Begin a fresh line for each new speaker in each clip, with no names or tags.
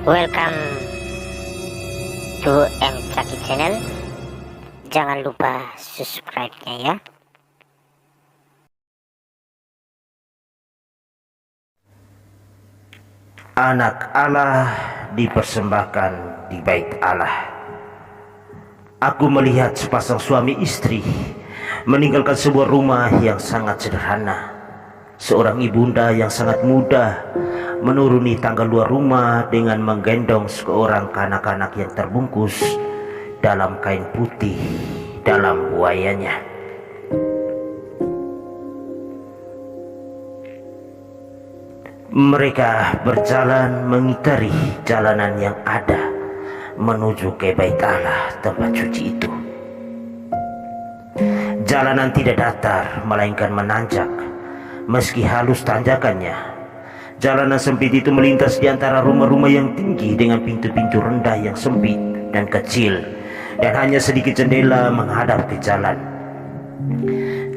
Welcome to M Caki Channel. Jangan lupa subscribe-nya ya.
Anak Allah dipersembahkan di bait Allah. Aku melihat sepasang suami istri meninggalkan sebuah rumah yang sangat sederhana. Seorang ibunda yang sangat muda menuruni tangga luar rumah dengan menggendong seorang kanak-kanak yang terbungkus dalam kain putih dalam buayanya. Mereka berjalan mengitari jalanan yang ada menuju ke bait Allah, tempat suci itu. Jalanan tidak datar melainkan menanjak, meski halus tanjakannya. Jalanan sempit itu melintas di antara rumah-rumah yang tinggi dengan pintu-pintu rendah yang sempit dan kecil, dan hanya sedikit jendela menghadap ke jalan.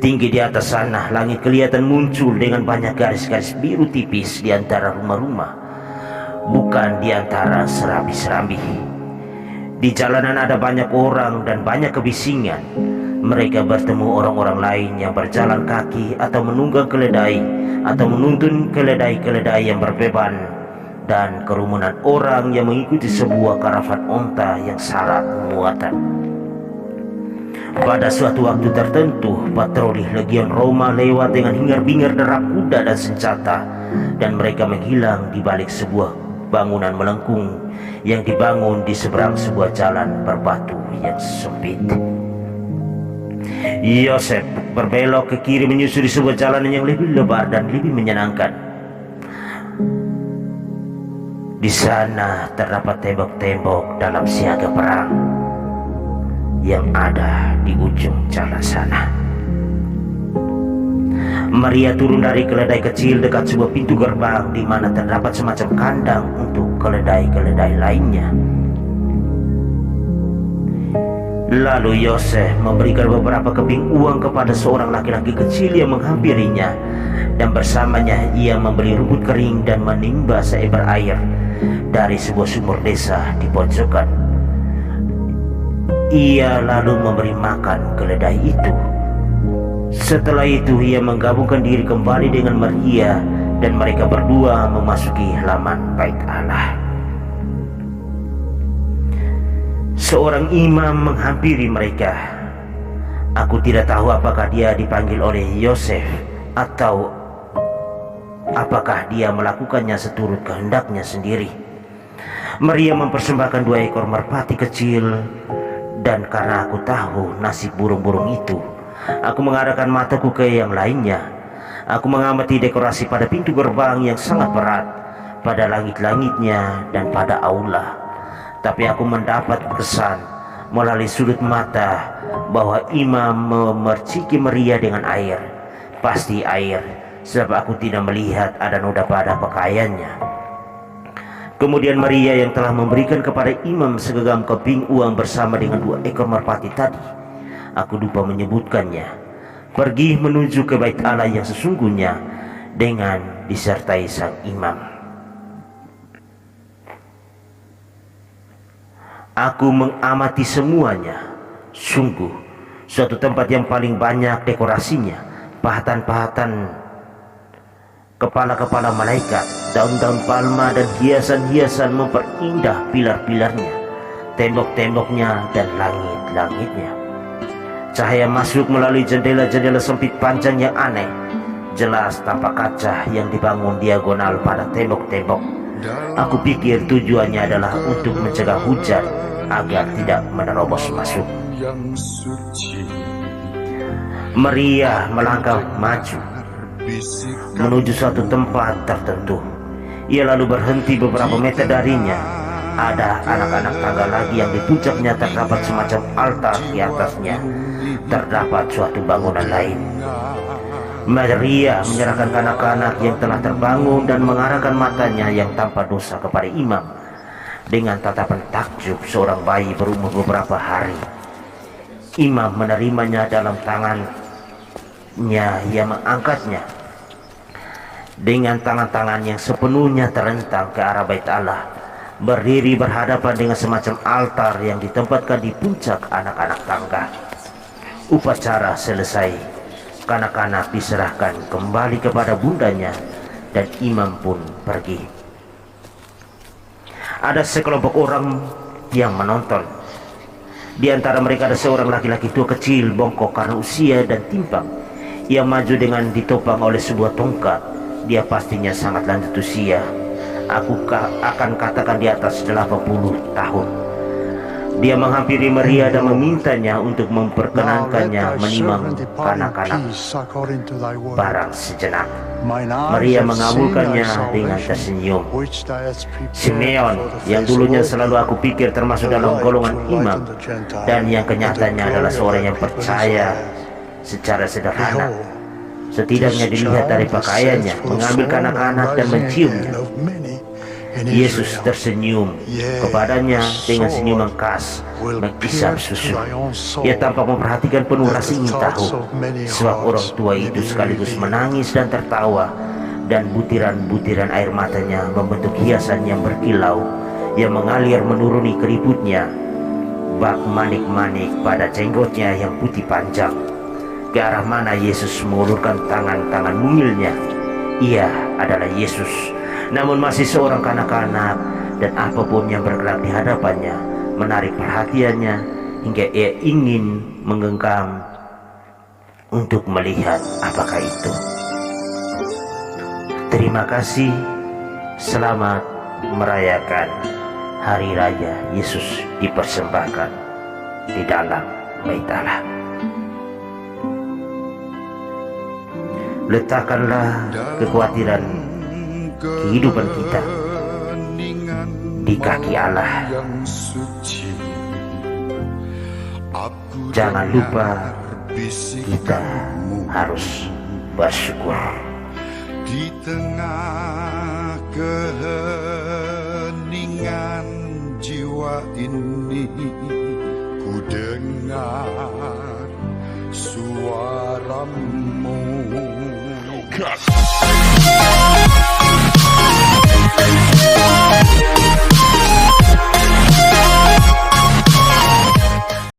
Tinggi di atas sana, langit kelihatan muncul dengan banyak garis-garis biru tipis di antara rumah-rumah, bukan di antara serambi-serambi. Di jalanan ada banyak orang dan banyak kebisingan. Mereka bertemu orang-orang lain yang berjalan kaki atau menunggang keledai atau menuntun keledai-keledai yang berbeban, dan kerumunan orang yang mengikuti sebuah karavan onta yang syarat muatan. Pada suatu waktu tertentu, patroli Legion Roma lewat dengan hingar-bingar derap kuda dan senjata, dan mereka menghilang di balik sebuah bangunan melengkung yang dibangun di seberang sebuah jalan berbatu yang sempit. Yosef berbelok ke kiri menyusuri sebuah jalanan yang lebih lebar dan lebih menyenangkan. Di sana terdapat tembok-tembok dalam siaga perang yang ada di ujung jalan sana. Maria turun dari keledai kecil dekat sebuah pintu gerbang di mana terdapat semacam kandang untuk keledai-keledai lainnya. Lalu Yosef memberikan beberapa keping uang kepada seorang laki-laki kecil yang menghampirinya, dan bersamanya ia membeli rumput kering dan menimba seember air dari sebuah sumur desa di pojokan. Ia lalu memberi makan keledai itu. Setelah itu ia menggabungkan diri kembali dengan Maria, dan mereka berdua memasuki halaman bait Allah. Seorang imam menghampiri mereka. Aku tidak tahu apakah dia dipanggil oleh Yosef atau apakah dia melakukannya seturut kehendaknya sendiri. Maria mempersembahkan 2 ekor merpati kecil, dan karena aku tahu nasib burung-burung itu, aku mengarahkan mataku ke yang lainnya. Aku mengamati dekorasi pada pintu gerbang yang sangat berat, pada langit-langitnya dan pada aula. Tapi aku mendapat kesan melalui sudut mata bahwa imam memerciki Maria dengan air. Pasti air, sebab aku tidak melihat ada noda pada pakaiannya. Kemudian Maria yang telah memberikan kepada imam segenggam keping uang bersama dengan 2 ekor merpati tadi, aku lupa menyebutkannya, pergi menuju ke bait Allah yang sesungguhnya dengan disertai sang imam. Aku mengamati semuanya. Sungguh suatu tempat yang paling banyak dekorasinya, pahatan-pahatan kepala-kepala malaikat, daun-daun palma dan hiasan-hiasan memperindah pilar-pilarnya, tembok-temboknya dan langit-langitnya. Cahaya masuk melalui jendela-jendela sempit panjang yang aneh, jelas tanpa kaca yang dibangun diagonal pada tembok-tembok. Aku pikir tujuannya adalah untuk mencegah hujan agar tidak menerobos masuk. Maria melangkah maju menuju suatu tempat tertentu. Ia lalu berhenti beberapa meter darinya. Ada anak-anak tangga lagi yang di puncaknya terdapat semacam altar. Di atasnya terdapat suatu bangunan lain. Maria menyerahkan kanak-kanak yang telah terbangun dan mengarahkan matanya yang tanpa dosa kepada imam. Dengan tatapan takjub seorang bayi berumur beberapa hari. Imam menerimanya dalam tangannya, ia mengangkatnya dengan tangan-tangan yang sepenuhnya terentang ke arah bait Allah. berdiri berhadapan dengan semacam altar yang ditempatkan di puncak anak-anak tangga. Upacara selesai, kanak-kanak diserahkan kembali kepada bundanya dan imam pun pergi. Ada sekelompok orang yang menonton. Di antara mereka ada seorang laki-laki tua kecil, bongkok karena usia dan timpang. Ia maju dengan ditopang oleh sebuah tongkat. Dia pastinya sangat lanjut usia. Aku akan katakan di atas 80 tahun. Dia menghampiri Maria dan memintanya untuk memperkenankannya menimang kanak-kanak barang sejenak. Maria mengabulkannya dengan tersenyum. Simeon, yang dulunya selalu aku pikir termasuk dalam golongan imam, dan yang kenyataannya adalah seorang yang percaya secara sederhana, setidaknya dilihat dari pakaiannya, mengambil kanak-kanak dan menciumnya. Yesus tersenyum kepadanya dengan senyuman khas mengisap susu. Ia tampak memperhatikan penuh rasa ingin tahu, sebab orang tua itu sekaligus menangis dan tertawa, dan butiran-butiran air matanya membentuk hiasan yang berkilau yang mengalir menuruni keriputnya, bak manik-manik pada jenggotnya yang putih panjang. Ke arah mana Yesus mengulurkan tangan-tangan mungilnya, ia adalah Yesus, namun masih seorang kanak-kanak, dan apapun yang bergerak di hadapannya menarik perhatiannya hingga ia ingin menggenggam untuk melihat apakah itu. Terima kasih. Selamat merayakan Hari Raya Yesus dipersembahkan di dalam Bait Allah. Letakkanlah kekhawatiran kehidupan kita di kaki Allah. Jangan lupa kita harus bersyukur.
Di tengah keheningan jiwa ini, ku dengar suaramu.